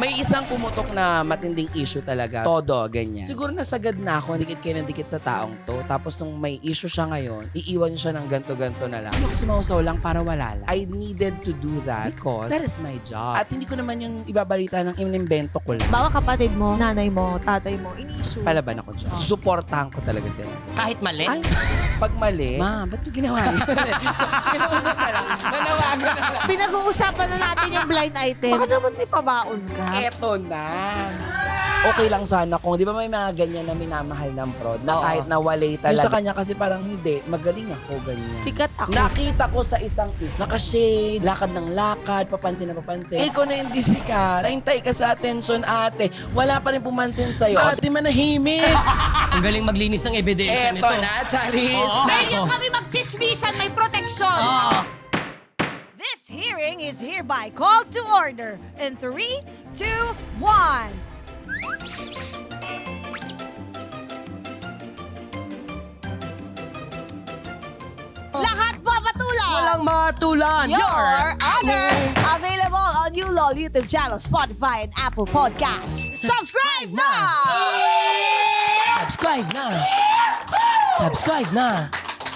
May isang pumutok na matinding issue talaga. Todo, ganyan. Siguro nasagad na ako, dikit kayo ng dikit sa taong to. Tapos nung may issue siya ngayon, iiwan siya ng ganto-ganto na lang. Hindi ako sumausaw lang para wala lang. I needed to do that because that is my job. At hindi ko naman yung ibabalita ng inimbento ko lang. Bawa kapatid mo, nanay mo, tatay mo, ini-issue. Palaban ako dyan. Suportahan ko talaga sila. Kahit mali? Ay, pag mali, ma, ba't yung ginawa niya? Kinausap na lang. Nanawagan na lang. Pinag-uusapan na natin yung blind item. Baka naman may pabaon ka. Eto na. Okay lang sana kung, di ba may mga ganyan na minamahal ng prod na Oo. kahit nawalay talaga. Yung sa kanya kasi parang hindi, magaling ako, ganyan. Sikat ako. Nakita ko sa isang naka-shade, lakad ng lakad, papansin na papansin. Ikaw na hindi sikat. Naintay ka sa attention, ate. Wala pa rin pumansin sa'yo. Ate, manahimik. Ang galing maglinis ng ebidensya Eto nito. na, Charis. Oo. Pwede kami magchismisan, may proteksyon. Oo. This hearing is hereby called to order in 3, 2, 1. Lahat babatulan! Walang matulan. Your Honor! Available on ULOL YouTube channel, Spotify, and Apple Podcasts. Subscribe na! Subscribe na. Subscribe na.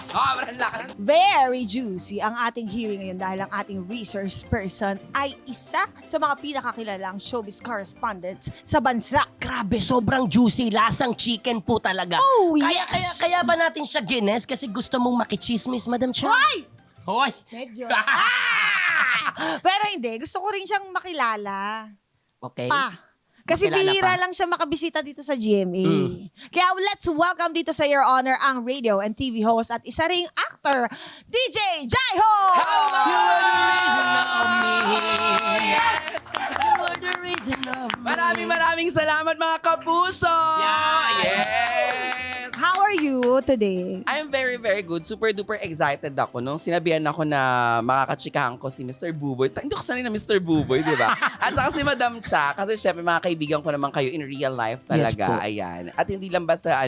Sobrang lakas. Very juicy ang ating hearing ngayon dahil ang ating research person ay isa sa mga pinakakilalang showbiz correspondents sa bansa. Grabe, sobrang juicy. Lasang chicken po talaga. Oh, kaya, yes! kaya ba natin siya gines? Kasi gusto mong makichismis, Madam Cha? Hoy! Hoy! Medyo. Pero hindi, gusto ko rin siyang makilala. Okay. Kasi Makilala bihira pa. lang siya makabisita dito sa GMA. Kaya let's welcome dito sa Your Honor ang radio and TV host at isa ring actor, DJ Jaiho! Maraming salamat mga kapuso! Yeah. Yes! How are you today? I'm very, very good. Super duper excited ako nung sinabihan ako na makakatsikahan ko si Mr. Buboy. Hindi ko sanay na Mr. Buboy, di ba? At saka si Madam Cha, kasi syempre mga kaibigan ko naman kayo in real life talaga. Yes po. Ayan. At hindi lang basta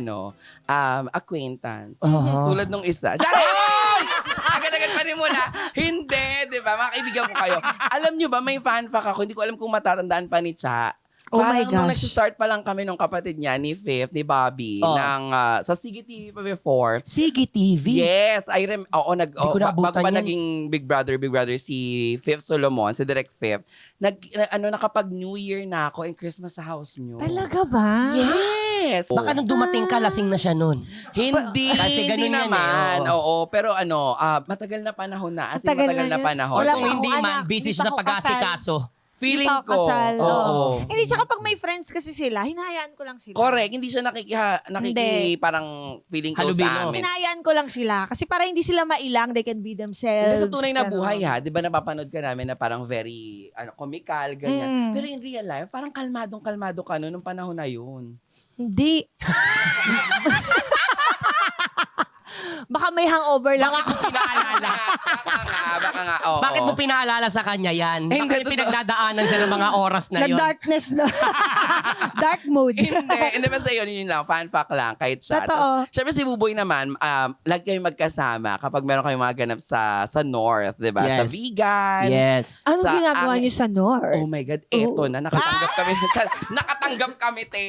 acquaintance. Uh-huh. Tulad nung isa. Charis! Agad-agad pa rin mula. Hindi, di ba? Mga kaibigan ko kayo. Alam nyo ba, may fan fact ako. Hindi ko alam kung matatandaan pa ni Cha. Oh my Parang nung gosh. nag-start pa lang kami nung kapatid niya, ni Fifth, ni Bobby, Oh. sa Sige TV pa before. Sige TV. Yes, oo, ko naabutan bago pa yan. naging Big Brother si Fifth Solomon, si Direct Fifth, nakapag New Year na ako and Christmas sa house niyo. Talaga ba? Yes. Baka nung dumating ka, lasing na siya nun. Hindi, Kasi hindi ganun yan naman. eh, Oo, pero matagal na panahon na. As in, Matagal matagal na na yun. panahon. Wala Kung pa hindi akong man, anak, busy hindi siya pa sa ako pag-asikaso. Feeling Hindi pa ko. ako kasal, Oo. Hindi, tsaka pag may friends kasi sila, hinahayaan ko lang sila. Correct, hindi siya Hindi. parang feeling close Halubilo. sa amin. Hinahayaan ko lang sila. Kasi para hindi sila mailang, they can be themselves. Hindi sa tunay na ganun. buhay ha, 'di ba napapanood ka namin na parang very comical ganyan. Mm. Pero in real life, parang kalmadong-kalmado ka no nung panahon na 'yun. Hindi. Baka may hangover lang Bakit ako. mo pinaalala? Baka nga, oo. Bakit mo pinaalala sa kanya yan? Hindi, Bakit totoo. pinagdadaanan siya ng mga oras na yun? Nag-darkness na. Dark mode. Hindi basta yun lang, fan fact lang, kahit siya. Totoo. Siyempre si Buboy naman, lagi kayo magkasama kapag meron kayong mga ganap sa North, di ba? Sa Yes. vegan. Yes. Anong Sa ginagawa amin- niyo sa North? Oh my God, eto na, nakatanggap kami. Nakatanggap kami, te.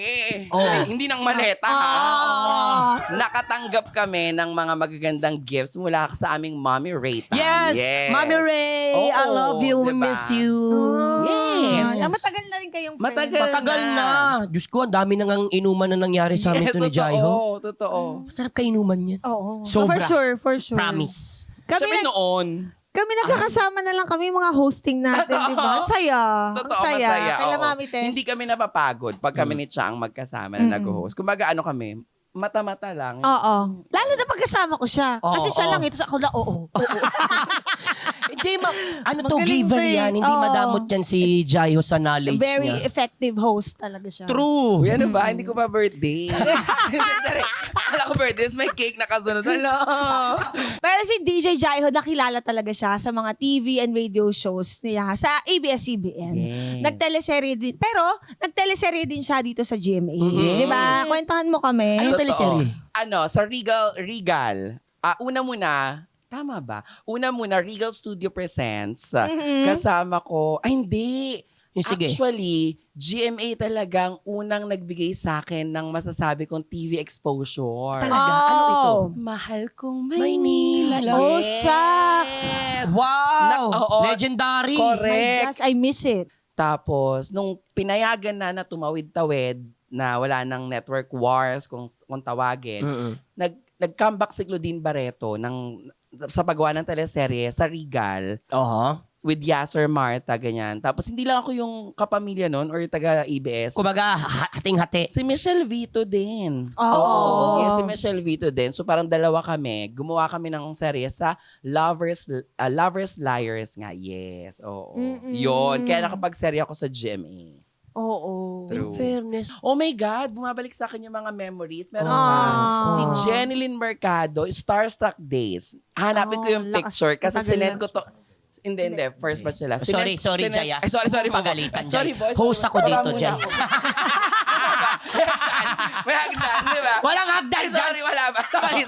Oh. Hindi ng maleta, ha? Ah. Nakatanggap kami ng mga magagandang gifts mula sa aming Mommy Rayta. Yes! Mommy Ray, Oo, I love you. We diba? miss you. Yes. Matagal na rin kayong friends. Matagal. Matagal na. Diyos ko, ang dami nang inuman na nangyari sa amin to ni Jaiho. Totoo. Masarap ka inuman yan. Oo. Sobra. For sure. Promise. Kami, Siyempre noon. kami nagkakasama na lang kami mga hosting natin, di ba? Saya. Ang Totoo, saya. masaya. Kaya oo. Mami Tess. Hindi kami napapagod pag kami ni Cha ang magkasama na nag-host. Kumbaga kami, mata-mata lang. Oo. Lalo na pagkasama ko siya. Oo, Kasi siya oo. lang ito. Ako na, oo. Hindi, ano to, Magaling giver to eh. yan. Hindi Oo. madamot yan si Jaiho sa knowledge Very niya. effective host talaga siya. True. Uy, ano ba? Hindi ko pa birthday. Wala ko birthday. May cake na kasunod. Hello. Pero si DJ Jaiho, nakilala talaga siya sa mga TV and radio shows niya sa ABS-CBN. Yes. Nagteleserye din. Pero, nagteleserye din siya dito sa GMA. Mhm. Di ba? Kwentahan mo kami. Ano Totoo. teleserye? Sa Regal. Una muna, tama ba? Una muna, Regal Studio Presents. Mhm. Kasama ko, ay hindi. Sige. Actually, GMA talagang unang nagbigay sa akin ng masasabi kong TV exposure. Talaga? Ano ito? Mahal kong Maynila. Maynila. Oh, Yes! shucks! Wow! Oo. Legendary. My Correct. gosh, I miss it. Tapos, nung pinayagan na tumawid-tawid, na wala nang network wars kung tawagin, Mm-mm. nag-comeback si Claudine Barreto sa paggawa ng teleserye sa Regal Oho. with Yasser Marta, ganyan. Tapos hindi lang ako yung kapamilya nun or taga-ABS. Kumbaga, hating-hati. Si Michelle Vito din. Oo. Yes, si Michelle Vito din. So parang dalawa kami. Gumawa kami ng serye sa Lovers Liars nga. Yes. Oo. Mm-mm. Yun. Kaya nakapag-serye ako sa GMA. Oo. In fairness. Oh my God, bumabalik sa akin yung mga memories. Meron Ah. pa. Si Ah. Jeneline Mercado, Starstruck Days. Hanapin ko yung lakas. picture kasi Matagal sinend na. ko to. Hindi. First batch sila. Sorry, Jaya. Ay, sorry. Pagalitan, Sorry, Jay. boys. Host ako Wala dito, muna Jay. ako. May hagdan, di ba? Walang hagdan Ay, sorry, wala ba? Sorry.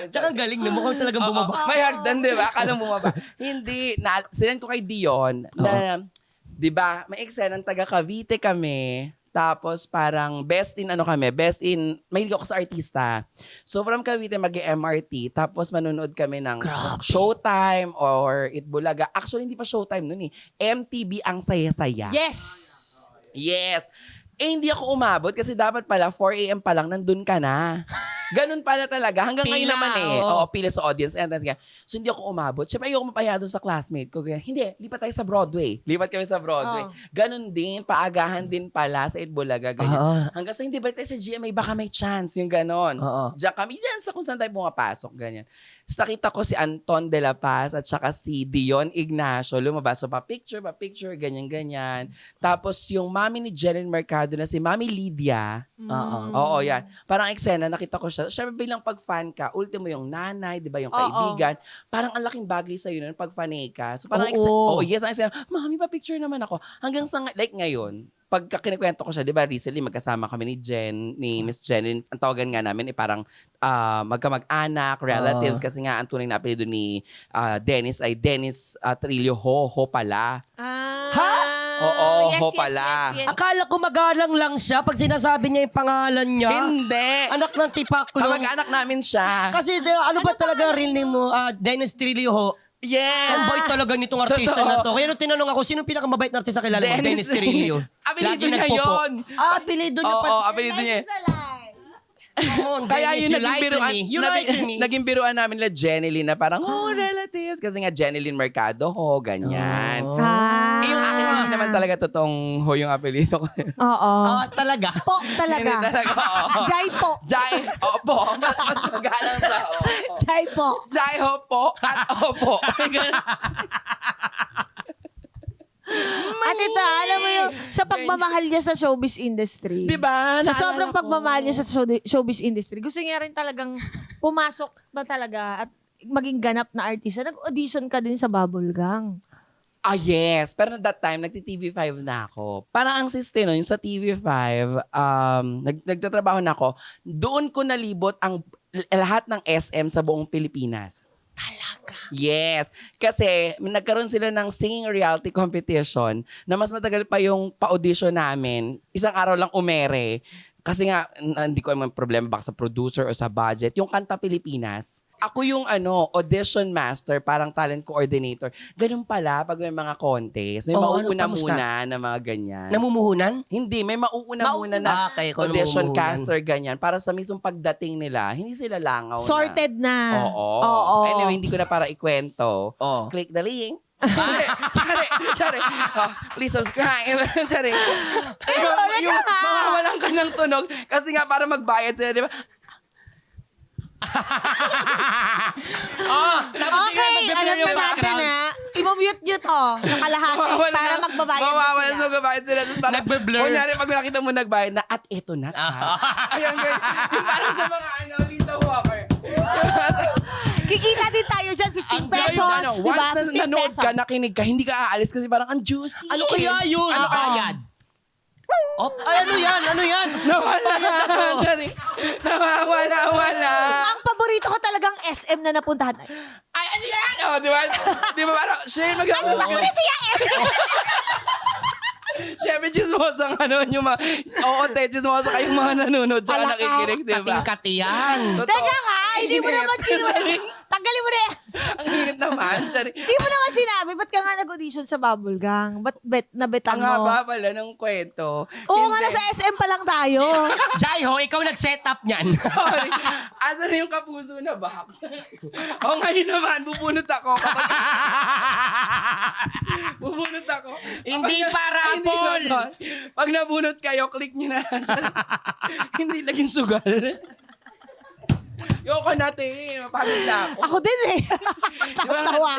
Tsaka ang galing na mukhang talagang Oo, bumaba. may hagdan, di ba? Akala mo ba? Hindi. Sinend ko kay Dion na, di ba, may eksenang taga Cavite kami. Tapos parang best in, mahilig ako sa artista. So from Cavite mag-MRT, tapos manonood kami ng Grabe. Showtime or Itbulaga. Actually, hindi pa Showtime nun eh. MTV ang saya-saya. Yes! Yes. Hindi ako umabot kasi dapat pala 4 a.m. pa lang nandun ka na. Ganun pala talaga. Hanggang ngayon Pila, naman eh. oo. Oo, pila sa audience entrance. So hindi ako umabot. Siyempre ayoko mapahiya doon sa classmate ko. Kaya, hindi, lipat tayo sa Broadway. Lipat kami sa Broadway. Oh. Ganun din, paagahan din pala sa Itbulaga. Ganyan. Oo. Hanggang sa hindi balik tayo sa GMA, baka may chance. Yung ganon. Oo. Diyan kami, diyan sa kung saan tayo pumapasok. Ganyan. Tapos nakita ko si Anton de la Paz at saka si Dion Ignacio. Lumabas. So pa-picture, ganyan-ganyan. Tapos yung mami ni Jeneline Mercado na si Mami Lydia. Oo. Oo, yan. Parang eksena, nakita ko siya. Siyempre bilang pag-fan ka, ultimo yung nanay, di ba, yung kaibigan. Parang ang laking bagay sa'yo nun pag fanay ka. So parang Oo. yes, ang eksena, mami, pa-picture naman ako. Hanggang sa, like ngayon, pagka kinikwento ko siya, di ba, recently magkasama kami ni Miss Jen. Ang tawagan nga namin, parang magkamag-anak, relatives, kasi nga ang tunay na apelido ni Dennis ay Dennis Trillo Ho pala. Ha? Oo, ho pala. Akala ko magalang lang siya pag sinasabi niya yung pangalan niya. Hindi! Anak ng tipaklong. Kamag-anak namin siya. Kasi ano ba talaga real name mo? Dennis Trillo ho. Yes! Ang bait talaga nitong artista Totoo. na to. Kaya nung tinanong ako, sino pinakamabait na artista kilala mo? Dennis Trillo. Apelido Lagi niya nagpopo. yun. Apelido niya pa. Oo, apelido niya. Kaya yun, naging biruan namin la Jeneline na parang, relatives. Kasi nga Jeneline Mercado, ganyan. Oh. Eh, yung akin hindi naman talaga totoong yung apelido ko. Oo. Talaga. Po Hindi talaga. talaga, oo. Jai po. Jai, opo. Mas magalang sa Jai po. Jai, opo. At opo. At ito, alam mo yung sa pagmamahal niya sa showbiz industry. Diba? Sa Naalala sobrang ko. pagmamahal niya sa showbiz industry, gusto niya rin talagang pumasok na talaga at maging ganap na artista. Nag-audition ka din sa Bubblegang. Yes. Pero that time, nagti-TV5 na ako. Parang ang system nun, yung sa TV5, nagtatrabaho na ako, doon ko nalibot ang lahat ng SM sa buong Pilipinas. Talaga? Yes. Kasi nagkaroon sila ng singing reality competition na mas matagal pa yung pa-audition namin. Isang araw lang umere. Kasi nga, hindi ko may problema baka sa producer o sa budget. Yung Kanta Pilipinas, ako yung audition master, parang talent coordinator. Ganun pala pag may mga contest. May mauuna kamusta? muna na mga ganyan. Namumuhunan? Hindi, may mauuna muna na Okay, kung audition namumuhunan. caster ganyan. Para sa mismong pagdating nila, hindi sila langaw Sorted na. na. Oo. Oo. Anyway, hindi ko na para ikwento. Oh. Click the link. Sorry. Oh, please subscribe. Sorry. Yung mawawalan ka ng tunog kasi nga para magbayad sila, di ba? Okay, alam na natin na. I-mute nyo to sa kalahati para magbabayad na mawawalan sila. sa magbabayad sila. Tapos parang, Nagbe-blur. kunyari, pag nakita mo nagbayad na, at eto na. Ayan, ganyan. Yung parang sa mga Lisa Walker. Kikita din tayo dyan, 15 pesos. Diba? Once 15 nanood ka, pesos. nakinig ka, hindi ka aalis kasi parang ang juicy. Ano kaya yun? Ano kaya? Ay, ano yan? Nawala. Sorry. Nawala. Ang paborito ko talagang SM na napuntahan. Ay, ano yan? Oh, di ba? Di ba parang, Shane, Ang paborito yung SM. Siyempre, chismosa nga naman yung mga... Oo, te, chismosa kayong mga nanonood tsaka Alaka. nakikinig, di ba? Kating-kati yan. Totoo. Teka ka, hindi mo Init. naman kinuha. Tanggalin mo na yan. Ang init naman. Sorry. Hindi mo naman sinabi, ba't ka nga nag-audition sa Bubble Gang? Ba't nabetan Ang haba mo? pala ng kwento. Oo nga, Hindi. nasa SM pa lang tayo. Jaiho, ikaw nag-set up niyan. Sorry. Asa na yung kapuso na box? O ngayon naman, bubunot ako. Bubunot ako. Hindi para, Hindi, Paul. Josh. Pag nabunot kayo, click nyo na lang siya. Hindi laging sugal. Yoko natin. Mapagod na ako. Ako din eh. Tawa-tawa.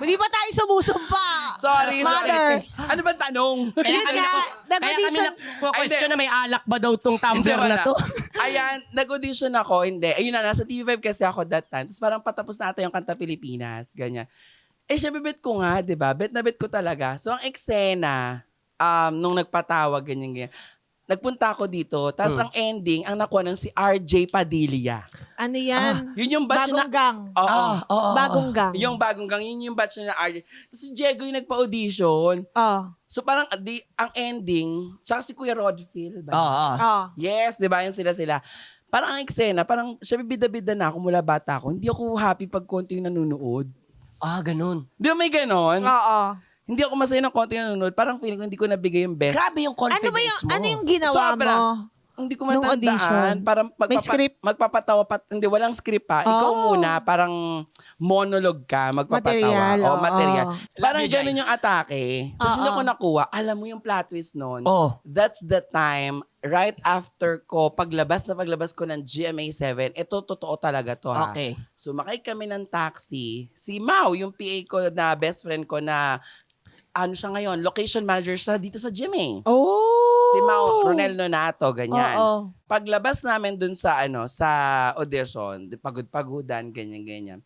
Hindi pa tayo sumusumpa. Sorry, Mother. sorry. Ano ba tanong? Yun nga, Kaya kami nag-audition. question na may alak ba daw tong tumbler na to? Ayan, nag-audition ako. Hindi. Ayun na, nasa TV5 kasi ako that time. Tapos parang patapos na ata yung Kanta Pilipinas. Ganyan. Eh, syempre bet ko nga, di ba? Bet na bet ko talaga. So, ang eksena, nung nagpatawag, ganyan. Nagpunta ako dito. Tapos ang ending, ang nakuha ng si RJ Padilla. Ano yan? Yun yung batch Bagong na... gang. Oo. Oo. Bagong gang. Yung bagong gang, yun yung batch na RJ. Tapos si Diego yung nagpa-audition. Oh. So parang ang ending, tsaka si Kuya Rodfield. Oo. Oh. Yes, di ba? Yung sila. Parang ang eksena, parang siya bida-bida na ako mula bata ako. Hindi ako happy pag konti yung nanonood. Ganun. Di ba may ganon? Oo. Hindi ako masaya ng konti yung nanonood. Parang feeling ko hindi ko nabigay yung best. Grabe yung confidence mo. Ano yung ginawa Sobra. mo? Hindi ko Nung audition? matandaan. Parang May script? magpapatawa. Hindi, walang script pa. Ikaw Oh. muna, parang monologue ka, magpapatawa. Material, O, oo. material. Parang Love you, ganun yung atake. Tapos Oo. hindi ko nakuha. Alam mo yung plot twist nun? Oh. That's the time, right after ko, paglabas ko ng GMA7, ito totoo talaga to ha. Okay. Sumakay kami ng taxi. Si Mau, yung PA ko na best friend ko na, ano siya ngayon, location manager siya dito sa GMA. Oh. Si Mau Ronel Nonato, ganyan. Oo. Paglabas namin dun sa sa audition, pagod-pagodan, ganyan.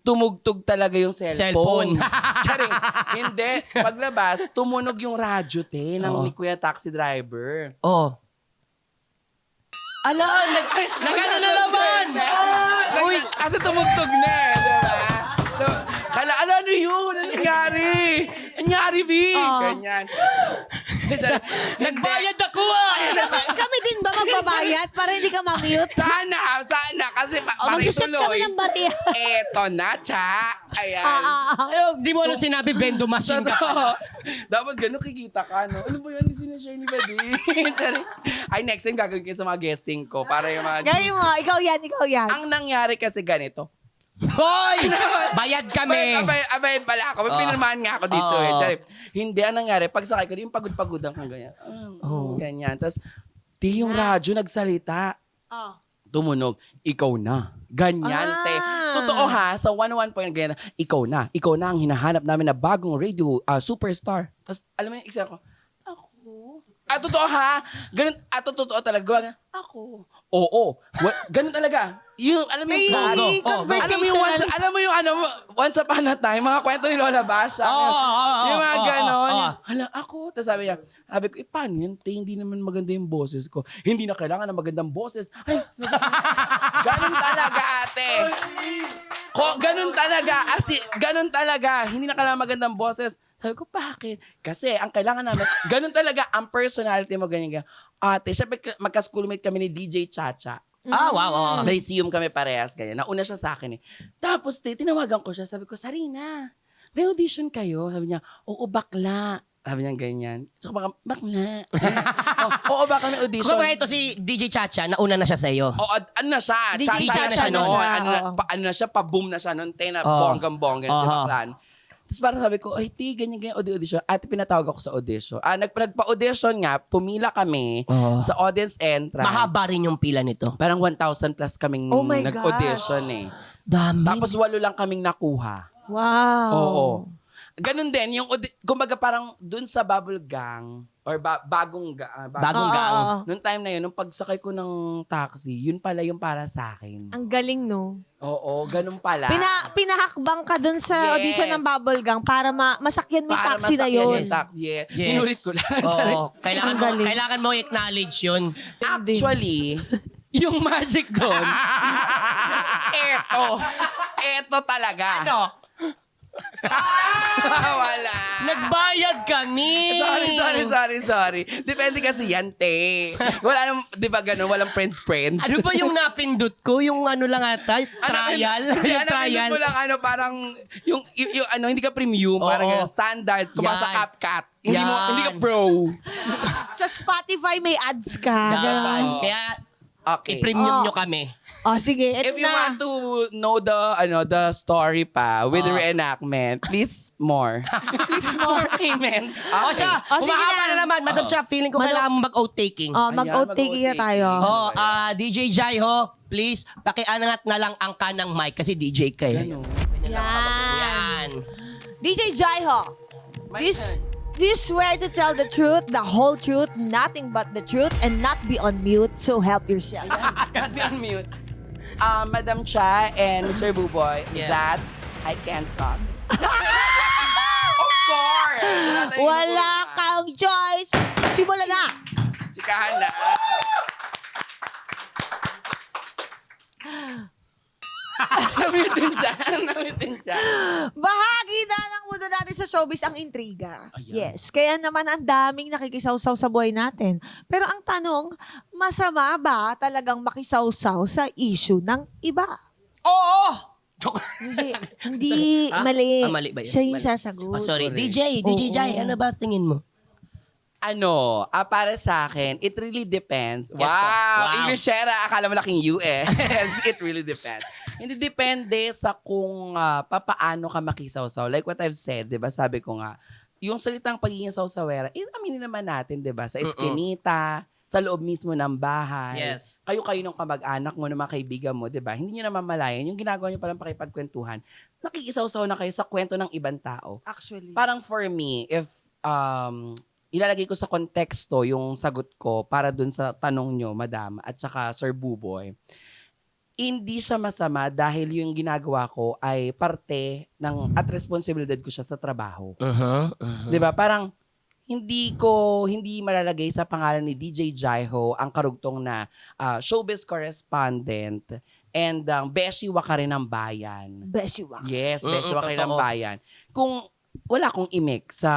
Tumugtog talaga yung cellphone. Charing. Hindi. Paglabas, tumunog yung radyo, ng Oo. ni Kuya Taxi Driver. Oh. Ala, nagano na naman! Uy! Kasi tumugtog na diba? So, ano yun? Ano nangyari? Nangyari, B? Ganyan. Nagbayad ako Kami din ba magbabayad para hindi ka ma-mute? Sana. Kasi Mag-shoot kami ng bati. Eto na, cha. Ayan. Di mo lang sinabi, vendo machine ka pa. Totoo. Dapat gano'n kikita ka, no? Ano ba yan? Hindi sinashare ni Buddy. Ay, next time gagawin kayo sa mga guesting ko para yung mga Gawin mo, ikaw yan. Ang nangyari kasi ganito. Hoy! Bayad kami! Abayan pala ako. May pinirmahan nga ako dito Oo. Charing. Hindi, ang nangyari, pagsakay ko, yung pagod-pagodan kang ganyan. Ganyan. Tapos, yung radyo nagsalita. Oh. Tumunog, ikaw na. Ganyan, te. Totoo ha, sa 101 point, ganyan, ikaw na ang hinahanap namin na bagong radio superstar. Tapos, alam mo yung eksena ko, ako? Totoo ha? Ganun, totoo talaga. Gawa nga, ako. Oo. Ganun talaga. Yung, alam mo yung bago. Alam mo yung once upon a time, mga kwento ni Lola Basha. Yung mga ganon. Hala, ako. Tapos sabi ko, paano yan? Te, hindi naman maganda yung boses ko. Hindi na kailangan ng magandang boses. Ay, ganun talaga, ate. Ganun talaga. Hindi na kailangan magandang boses. Sabi ko, bakit? Kasi ang kailangan namin, ganun talaga ang personality mo, ganyan. Ate, syempre magka-schoolmate kami ni DJ Chacha. Wow. Lyceum kami parehas, ganyan. Nauna siya sa akin eh. Tapos, tinawagan ko siya. Sabi ko, Sarina, may audition kayo? Sabi niya, oo, bakla. Sabi niya ganyan. Tsaka bakla. Oo, baka may audition. Kung ito si DJ Chacha, nauna na siya sa iyo. Oo, ano na siya? DJ Chacha na Chacha siya na noon. siya. Ano na siya? Pa-boom na siya noon. Tena, Oo. bonggang-bonggan si Baklan. Tapos parang sabi ko, ay, ganyan audition. Ate, pinatawag ako sa audition. Nagpa-audition nga, pumila kami sa audience entrance. Mahaba rin yung pila nito. Parang 1,000 plus kaming Oh my nag-audition eh. Dami. Tapos 8 lang kaming nakuha. Wow. Oo. Ganun din, yung, kumbaga parang dun sa Bubble Gang, or bagong gang. Noong time na yun, nung pagsakay ko ng taxi, yun pala yung para sa akin. Ang galing, no? Oo, ganun pala. Pinahakbang ka dun sa Yes. audition ng Bubble Gang para masakyan mo yung Para taxi na masakyan yun. yung taxi. Yes. Inulit ko lang. Oo. Ang galing. Kailangan mo i-acknowledge yun. Actually, yung magic doon, eto talaga. Ano? Wala. Nagbayad kami! Sorry. Depende kasi yan, te. Wala nang, di ba ganun, walang friends. Ano ba yung napindot ko? Yung ano lang ata? Trial? Hindi, Yung trial? mo lang parang, yung hindi ka premium, Oo. parang ganun, standard, kumasa sa Yan. CapCut. Hindi ka Yan. pro. Sa Spotify may ads ka. Yan. Ganun. Kaya, Okay. i-premium Oh. nyo kami. Oh, sige, If eto you na. want to know the story pa with reenactment, please more. Please more. Amen. O siya, Oh, sige umahaba na. na naman. Madam Chap, feeling ko kailangan mag-outtaking. Oh, mag-outtaking na tayo. DJ Jaiho, please, pakiangat na lang ang kanang mic kasi DJ ka eh. Yan. DJ Jaiho, do you swear to tell the truth, the whole truth, nothing but the truth, and not be on mute, so help yourself? Can't be on mute. Madam Cha and Mr. Buboy, Yes. that I can't talk. Of course! Wala kang choice. Simulan na. Chikahan na. Namutin siya. Bahagi na ng mundo natin sa showbiz ang intriga. Ayan. Yes. Kaya naman ang daming nakikisawsaw sa buhay natin. Pero ang tanong, masama ba talagang makisawsaw sa issue ng iba? Oo! Hindi mali. Mali ba yun? Siya yung Mali. sasagot. Oh, sorry. Correct. DJ Oo. Jai, ano ba tingin mo? Para sa akin, it really depends. Yes Wow! po. Wow. Englishera, akala mo laking US. It really depends. Hindi depende sa kung papaano ka makisawsaw. Like what I've said, di ba? Sabi ko nga, yung salitang pagiging sawsawera, aminin naman natin, di ba? Sa eskinita, sa loob mismo ng bahay. Yes. Kayo ng kamag-anak mo, ng mga kaibigan mo, di ba? Hindi nyo namamalayan. Yung ginagawa nyo palang pakipagkwentuhan, nakikisawsaw na kayo sa kwento ng ibang tao. Actually. Parang for me, if ilalagay ko sa konteksto yung sagot ko para dun sa tanong nyo, madam, at saka Sir Buboy, hindi siya masama dahil yung ginagawa ko ay parte ng at responsibilidad ko siya sa trabaho. Uh-huh. 'Di ba? Parang hindi malalagay sa pangalan ni DJ Jaiho ang karugtong na showbiz correspondent and Beshi Wakarin ng Bayan. Beshiwa. Yes, Beshi Wakarin ng totoo. Bayan. Kung wala akong imik sa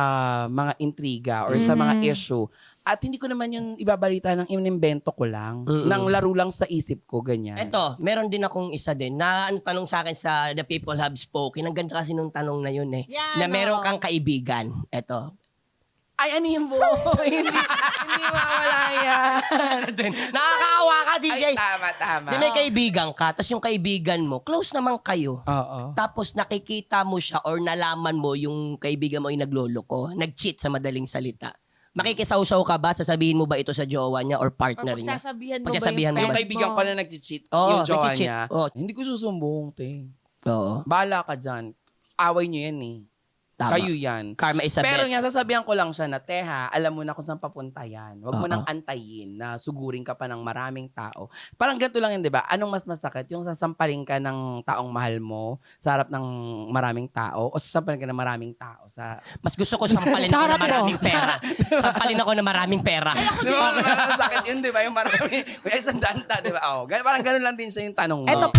mga intriga or sa mga issue, at hindi ko naman yung ibabalita ng inimbento ko lang, ng laro lang sa isip ko, ganyan. Eto, meron din akong isa din na tanong sa akin sa The People Have Spoken. Ang ganda kasi nung tanong na yun eh. Yan, na meron kang kaibigan. Eto. Ay, ano yung hindi mawala yan. Nakakaawa ka, DJ. Ay, tama. Di may kaibigan ka, tapos yung kaibigan mo, close naman kayo. Oo. Tapos nakikita mo siya or nalaman mo yung kaibigan mo ay nagloloko, nag-cheat sa madaling salita. Makikisawsaw ka ba? Sasabihin mo ba ito sa jowa niya or partner niya? Pagsasabihan mo Pagsasabihan mo ba Yung ba? kaibigan ko na nag-cheat, Oo, yung jowa nag-cheat. niya, Oo. hindi ko susumbong, te. Oo. Bahala ka dyan. Away niyo yan eh. Tama. Kayo yan. Karma is a Pero bets. nga, sasabihan ko lang siya na, Teha, alam mo na kung saan papunta yan. Huwag mo Oo. nang antayin na sugurin ka pa ng maraming tao. Parang ganito lang yun, di ba? Anong mas masakit? Yung sasampalin ka ng taong mahal mo sa harap ng maraming tao o sasampalin ka ng maraming tao sa... Mas gusto ko sampalin ako na maraming pera. Sampalin ako na maraming pera. Di ba? Parang masakit yun, di ba? Yung marami, may isang danta, di ba? Oh, parang ganun lang din siya yung tanong mo. Eto,